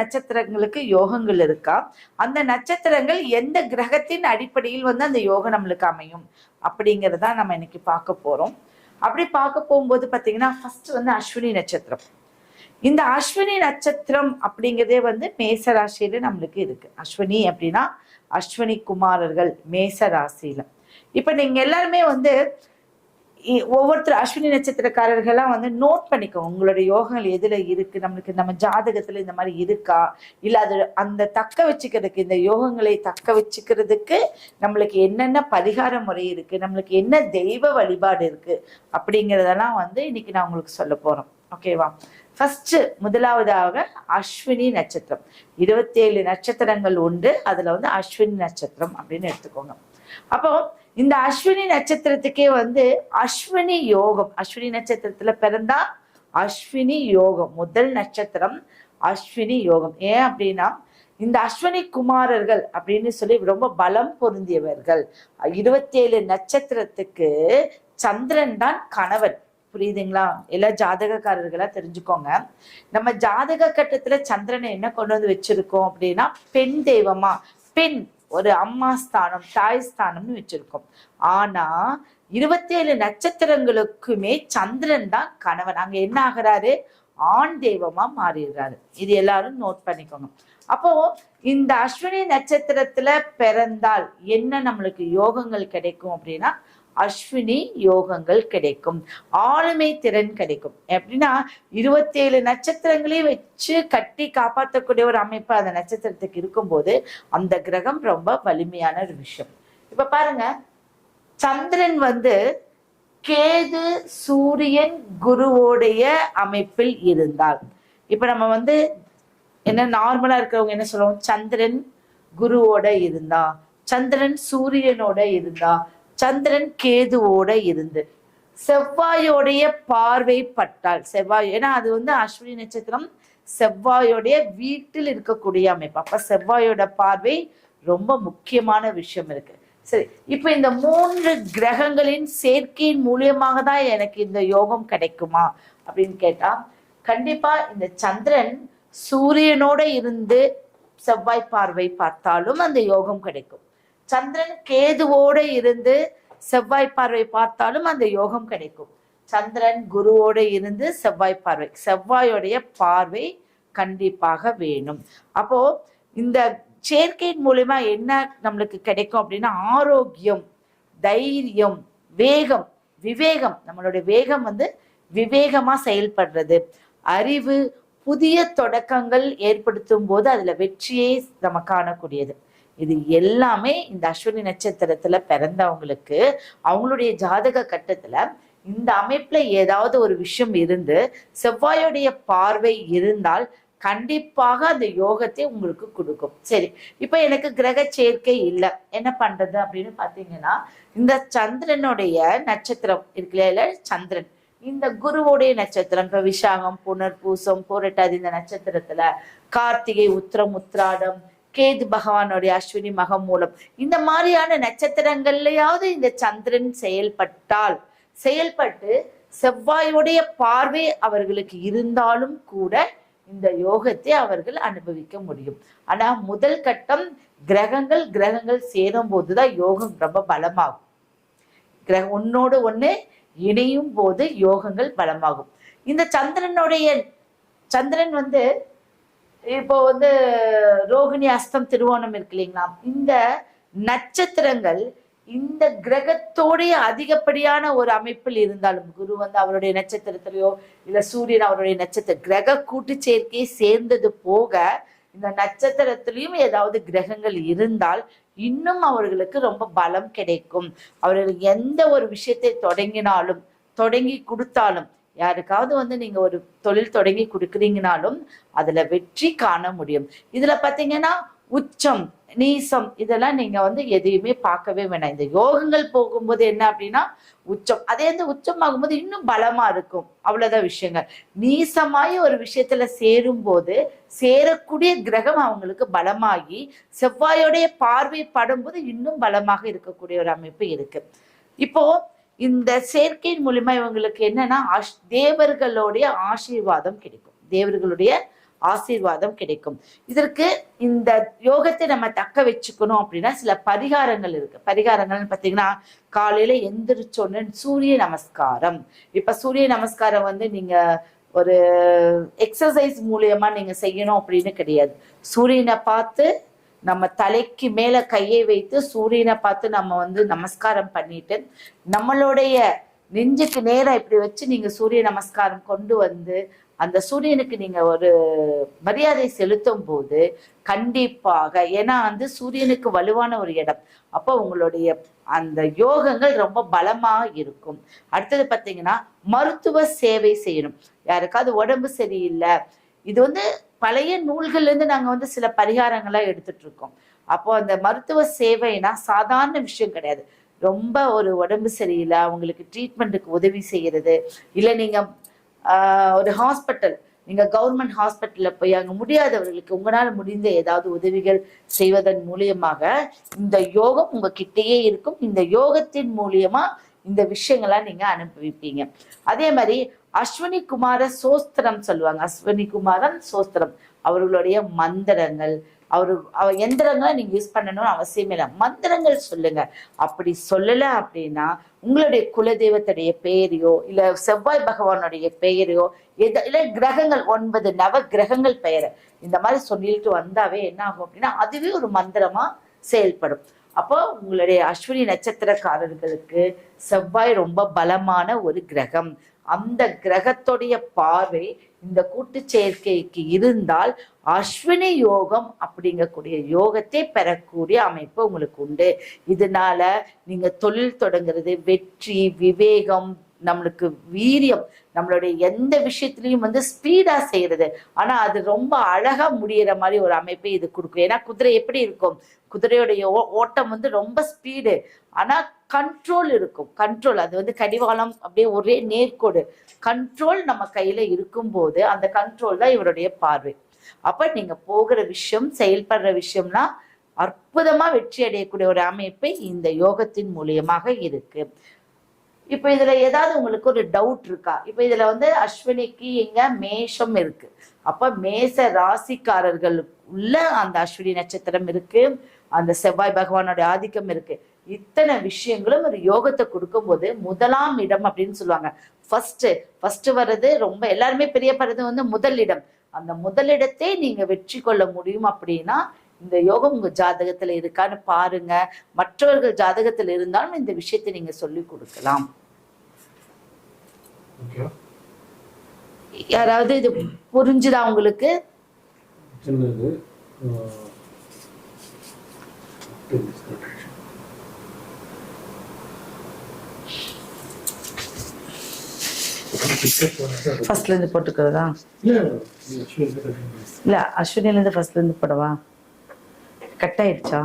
நட்சத்திரங்களுக்கு யோகங்கள் இருக்கா, அந்த நட்சத்திரங்கள் எந்த கிரகத்தின் அடிப்படையில் வந்து அந்த யோகம் நம்மளுக்கு அமையும் அப்படிங்கிறதா நம்ம இன்னைக்கு பார்க்க போறோம். அப்படி பார்க்க போகும்போது பாத்தீங்கன்னா ஃபர்ஸ்ட் வந்து அஸ்வினி நட்சத்திரம். இந்த அஸ்வினி நட்சத்திரம் அப்படிங்கிறதே வந்து மேச ராசியில நம்மளுக்கு இருக்கு. அஸ்வினி அப்படின்னா அஸ்வினி குமாரர்கள் மேச ராசியில. இப்ப நீங்க எல்லாருமே வந்து ஒவ்வொருத்தர் அஸ்வினி நட்சத்திரக்காரர்கள்லாம் வந்து நோட் பண்ணிக்கோங்க, உங்களுடைய யோகங்கள் எதுல இருக்கு, நம்மளுக்கு நம்ம ஜாதகத்துல இந்த மாதிரி இருக்கா, இல்ல அது அந்த தக்க வச்சுக்கிறதுக்கு, இந்த யோகங்களை தக்க வச்சுக்கிறதுக்கு நம்மளுக்கு என்னென்ன பரிகார முறை இருக்கு, நம்மளுக்கு என்ன தெய்வ வழிபாடு இருக்கு அப்படிங்கிறதெல்லாம் வந்து இன்னைக்கு நான் உங்களுக்கு சொல்ல போறோம். ஓகேவா? ஃபர்ஸ்ட் முதலாவதாக அஸ்வினி நட்சத்திரம். 27 நட்சத்திரங்கள் உண்டு, அதுல வந்து அஸ்வினி நட்சத்திரம் அப்படின்னு எடுத்துக்கோங்க. அப்போ இந்த அஸ்வினி நட்சத்திரத்துக்கே வந்து அஸ்வினி யோகம், அஸ்வினி நட்சத்திரத்துல பிறந்தா அஸ்வினி யோகம், முதல் நட்சத்திரம் அஸ்வினி யோகம். ஏன் அப்படின்னா இந்த அஸ்வினி குமாரர்கள் அப்படின்னு சொல்லி ரொம்ப பலம் பொருந்தியவர்கள். 27 நட்சத்திரத்துக்கு சந்திரன் தான் கணவன். புரியுதுங்களா? எல்லா ஜாதகக்காரர்களா தெரிஞ்சுக்கோங்க. நம்ம ஜாதக கட்டத்துல சந்திரனை என்ன கொண்டு வந்து வச்சிருக்கோம் அப்படின்னா பெண் தெய்வமா, பெண் ஒரு அம்மா ஸ்தானம், தாய் ஸ்தானம்னு வச்சிருக்கோம். ஆனா 27 நட்சத்திரங்களுக்குமே சந்திரன் தான் கணவன். அங்க என்ன ஆகுறாரு? ஆண் தெய்வமா மாறிடுறாரு. இது எல்லாரும் நோட் பண்ணிக்கோங்க. அப்போ இந்த அஸ்வினி நட்சத்திரத்துல பிறந்தால் என்ன நம்மளுக்கு யோகங்கள் கிடைக்கும் அப்படின்னா அஸ்வினி யோகங்கள் கிடைக்கும், ஆளுமை திறன் கிடைக்கும். எப்படின்னா 27 நட்சத்திரங்களையும் வச்சு கட்டி காப்பாற்றக்கூடிய ஒரு அமைப்பு அந்த நட்சத்திரத்துக்கு இருக்கும்போது அந்த கிரகம் ரொம்ப வலிமையான ஒரு விஷயம். இப்ப பாருங்க, சந்திரன் வந்து கேது சூரியன் குருவோடைய அமைப்பில் இருந்தால், இப்ப நம்ம வந்து என்ன நார்மலா இருக்கிறவங்க என்ன சொல்லுவோம், சந்திரன் குருவோட இருந்தா, சந்திரன் சூரியனோட இருந்தா, சந்திரன் கேதுவோட இருந்து, செவ்வாயோடைய பார்வை பட்டால், செவ்வாய் ஏன்னா அது வந்து அஸ்வினி நட்சத்திரம் செவ்வாயோடைய வீட்டில் இருக்கக்கூடிய அமைப்பு. அப்ப செவ்வாயோட பார்வை ரொம்ப முக்கியமான விஷயம் இருக்கு. சரி, இப்ப இந்த 3 கிரகங்களின் சேர்க்கையின் மூலியமாக தான் எனக்கு இந்த யோகம் கிடைக்குமா அப்படின்னு கேட்டா கண்டிப்பா இந்த சந்திரன் சூரியனோட இருந்து செவ்வாய் பார்வை பார்த்தாலும் அந்த யோகம் கிடைக்கும். சந்திரன் கேதுவோட இருந்து செவ்வாய் பார்வை பார்த்தாலும் அந்த யோகம் கிடைக்கும். சந்திரன் குருவோட இருந்து செவ்வாய் பார்வை, செவ்வாயோடைய பார்வை கண்டிப்பாக வேணும். அப்போ இந்த சேர்க்கையின் மூலமா என்ன நம்மளுக்கு கிடைக்கும் அப்படின்னா ஆரோக்கியம், தைரியம், வேகம், விவேகம். நம்மளுடைய வேகம் வந்து விவேகமா செயல்படுறது, அறிவு, புதிய தொடக்கங்கள் ஏற்படுத்தும் போது அதுல வெற்றியை நம்ம காணக்கூடியது. இது எல்லாமே இந்த அஸ்வினி நட்சத்திரத்துல பிறந்தவங்களுக்கு அவங்களுடைய ஜாதக கட்டத்துல இந்த அமைப்புல ஏதாவது ஒரு விஷயம் இருந்து செவ்வாயுடைய பார்வை இருந்தால் கண்டிப்பாக அந்த யோகத்தை உங்களுக்கு கொடுக்கும். சரி, இப்ப எனக்கு கிரக சேர்க்கை இல்லை, என்ன பண்றது அப்படின்னு பாத்தீங்கன்னா இந்த சந்திரனுடைய நட்சத்திரம் இருக்குல்ல, சந்திரன் இந்த குருவோடைய நட்சத்திரம், இப்ப விசாகம், புனர்பூசம், பூரட்டாதி இந்த நட்சத்திரத்துல கார்த்திகை, உத்திரம், உத்திராடம், கேது பகவானுடைய அஸ்வினி மகம் மூலம் இந்த மாதிரியான நட்சத்திரங்கள்லயாவது இந்த சந்திரன் செயல்பட்டு செவ்வாயுடைய பார்வை அவர்களுக்கு இருந்தாலும் கூட இந்த யோகத்தை அவர்கள் அனுபவிக்க முடியும். ஆனா முதல் கட்டம் கிரகங்கள் சேரும் போதுதான் யோகம் ரொம்ப பலமாகும். கிரகம் ஒன்னோடு ஒண்ணு இணையும் போது யோகங்கள் பலமாகும். இந்த சந்திரன் வந்து இப்போ வந்து ரோகிணி, அஸ்தம், திருவோணம் இருக்கு இல்லைங்களா, இந்த நட்சத்திரங்கள் இந்த கிரகத்தோடைய அதிகப்படியான ஒரு அமைப்பில் இருந்தாலும், குரு வந்து அவருடைய நட்சத்திரத்திலேயோ இல்ல சூரியன் அவருடைய நட்சத்திர கிரக கூட்டு சேர்க்கையை சேர்ந்தது போக இந்த நட்சத்திரத்திலையும் ஏதாவது கிரகங்கள் இருந்தால் இன்னும் அவர்களுக்கு ரொம்ப பலம் கிடைக்கும். அவர்கள் எந்த ஒரு விஷயத்தை தொடங்கி கொடுத்தாலும், யாருக்காவது வந்து நீங்க ஒரு தொழில் தொடங்கி கொடுக்குறீங்கனாலும் அதுல வெற்றி காண முடியும். இதுல பாத்தீங்கன்னா உச்சம், நீசம் இதெல்லாம் நீங்க வந்து எதையுமே பார்க்கவே வேணாம். இந்த யோகங்கள் போகும்போது என்ன அப்படின்னா உச்சம், அதே வந்து உச்சம் ஆகும்போது இன்னும் பலமா இருக்கும். அவ்வளவுதான் விஷயங்கள். நீசமாயி ஒரு விஷயத்துல சேரும் போது சேரக்கூடிய கிரகம் அவங்களுக்கு பலமாகி செவ்வாயோடைய பார்வை படும்போது இன்னும் பலமாக இருக்கக்கூடிய ஒரு அமைப்பு இருக்கு. இப்போ இந்த சேர்க்கையின் மூலமா இவங்களுக்கு என்னன்னா தேவர்களுடைய ஆசீர்வாதம் கிடைக்கும். தேவர்களுடைய ஆசீர்வாதம் கிடைக்கும். இதற்கு இந்த யோகத்தை நம்ம தக்க வச்சுக்கணும் அப்படின்னா சில பரிகாரங்கள் இருக்கு. பரிகாரங்கள்னு பார்த்தீங்கன்னா, காலையில எந்திரிச்சோன்னு சூரிய நமஸ்காரம். இப்ப சூரிய நமஸ்காரம் வந்து நீங்க ஒரு எக்ஸசைஸ் மூலியமா நீங்க செய்யணும் அப்படின்னு கிடையாது. சூரியனை பார்த்து நம்ம தலைக்கு மேல கையை வைத்து சூரியனை பார்த்து நம்ம வந்து நமஸ்காரம் பண்ணிட்டு நம்மளுடைய நெஞ்சுக்கு நேரம் இப்படி வச்சு நீங்க சூரிய நமஸ்காரம் கொண்டு வந்து அந்த சூரியனுக்கு நீங்க ஒரு மரியாதை செலுத்தும் போது கண்டிப்பாக, ஏன்னா வந்து சூரியனுக்கு வலுவான ஒரு இடம், அப்போ உங்களுடைய அந்த யோகங்கள் ரொம்ப பலமா இருக்கும். அடுத்தது பார்த்தீங்கன்னா, மருத்துவ சேவை செய்யணும். யாருக்காவது உடம்பு சரியில்லை, இது வந்து பழைய நூல்கள்ல இருந்து நாங்க வந்து சில பரிகாரங்களா எடுத்துட்டு இருக்கோம். அப்போ அந்த மருத்துவ சேவைனா சாதாரண விஷயம் கிடையாது. ரொம்ப ஒரு உடம்பு சரியில்லை அவங்களுக்கு ட்ரீட்மெண்ட்டுக்கு உதவி செய்யறது, இல்லை நீங்க ஒரு ஹாஸ்பிட்டல், நீங்க கவர்மெண்ட் ஹாஸ்பிட்டல்ல போய் அங்க முடியாதவர்களுக்கு உங்களால முடிந்த ஏதாவது உதவிகள் செய்வதன் மூலியமாக இந்த யோகம் உங்க கிட்டேயே இருக்கும். இந்த யோகத்தின் மூலியமா இந்த விஷயங்கள்லாம் நீங்க அனுபவிப்பீங்க. அதே மாதிரி அஸ்வினி குமார சோஸ்திரம் சொல்லுவாங்க. அஸ்வினி குமாரன் சோஸ்திரம், அவர்களுடைய மந்திரங்கள், எந்திரங்களை நீங்க யூஸ் பண்ணணும்னு அவசியமே இல்லை, மந்திரங்கள் சொல்லுங்க. அப்படி சொல்லல அப்படின்னா உங்களுடைய குலதெய்வத்துடைய பெயரையோ இல்ல செவ்வாய் பகவானுடைய பெயரையோ இல்ல கிரகங்கள் 9 நவ கிரகங்கள் பெயரை இந்த மாதிரி சொல்லிட்டு வந்தாவே என்ன ஆகும் அப்படின்னா அதுவே ஒரு மந்திரமா செயல்படும். அப்போ உங்களுடைய அஸ்வினி நட்சத்திரக்காரர்களுக்கு செவ்வாய் ரொம்ப பலமான ஒரு கிரகம். அந்த கிரகத்துடைய பார்வை இந்த கூட்டு சேர்க்கைக்கு இருந்தால் அஸ்வினி யோகம் அப்படிங்கக்கூடிய யோகத்தை பெறக்கூடிய அமைப்பு உங்களுக்கு உண்டு. இதனால நீங்க தொழில் தொடங்குறது, வெற்றி, விவேகம், நம்மளுக்கு வீரியம், நம்மளுடைய எந்த விஷயத்திலையும் வந்து ஸ்பீடா செய்யறது, ஆனா அது ரொம்ப அழகா முடியிற மாதிரி ஒரு அமைப்பை இது கொடுக்கும். ஏன்னா குதிரை எப்படி இருக்கும், குதிரையுடைய ஓட்டம் வந்து ரொம்ப ஸ்பீடு, ஆனா கண்ட்ரோல் இருக்கும். கண்ட்ரோல் அது வந்து கடிவாளம் அப்படியே ஒரே நேர்கோடு, கண்ட்ரோல் நம்ம கையில இருக்கும் போது அந்த கண்ட்ரோல் தான் இவருடைய பார்வை. அப்ப நீங்க போகிற விஷயம், செயல்படுற விஷயம்லாம் அற்புதமா வெற்றி அடையக்கூடிய ஒரு அமைப்பை இந்த யோகத்தின் மூலியமாக இருக்கு. இப்ப இதுல ஏதாவது உங்களுக்கு ஒரு டவுட் இருக்கா? இப்ப இதுல வந்து அஸ்வினிக்கு இங்க மேஷம் இருக்கு, அப்ப மேச ராசிக்காரர்கள் உள்ள அந்த அஸ்வினி நட்சத்திரம் இருக்கு, அந்த செவ்வாய் பகவானோட ஆதிக்கம் இருக்கு. இத்தனை விஷயங்களும் ஒரு யோகத்தை கொடுக்கும் போது முதலாம் இடம் அப்படின்னு சொல்லுவாங்க. ஃபர்ஸ்ட் வர்றது ரொம்ப எல்லாருமே பிரியப்படுறது வந்து முதலிடம். அந்த முதலிடத்தை நீங்க வெற்றி கொள்ள முடியும் அப்படின்னா இந்த யோகம் உங்க ஜாதகத்துல இருக்கான்னு பாருங்க. மற்றவர்கள் ஜாதகத்துல இருந்தாலும் இந்த விஷயத்தை நீங்க சொல்லி கொடுக்கலாம். யாராவது இது புரிஞ்சுதா உங்களுக்கு? ஃபர்ஸ்ட்ல இருந்து போட்டுக்கிறதா? இல்ல அஸ்வினில இருந்து ஃபர்ஸ்ட்ல இருந்து போடவா? கட் ஆயிடுச்சா?